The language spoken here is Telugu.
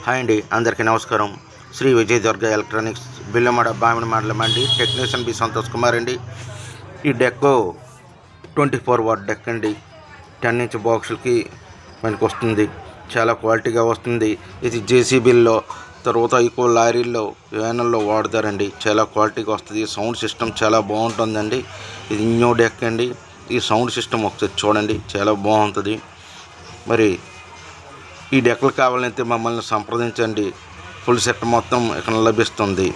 హాయ్ అండి, అందరికీ నమస్కారం. శ్రీ విజయ్ దుర్గా ఎలక్ట్రానిక్స్ బిల్లమడ బామిడి మండలం అండి. టెక్నీషియన్ బి సంతోష్ కుమార్ అండి. ఈ డెక్ 24 వాట్ డెక్ అండి. 10 ఇంచ్ బాక్సులకి మనకి వస్తుంది. చాలా క్వాలిటీగా వస్తుంది. ఇది జేసీబీల్లో, తర్వాత ఎక్కువ లారీల్లో, వ్యానుల్లో వాడతారండి. చాలా క్వాలిటీగా వస్తుంది. సౌండ్ సిస్టమ్ చాలా బాగుంటుందండి. ఇది న్యూ డెక్ అండి. ఈ సౌండ్ సిస్టమ్ ఒకసారి చూడండి, చాలా బాగుంటుంది. మరి ఈ డెక్కలు కావాలంటే మమ్మల్ని సంప్రదించండి. ఫుల్ సెట్ మొత్తం ఇక్కడ లభిస్తుంది.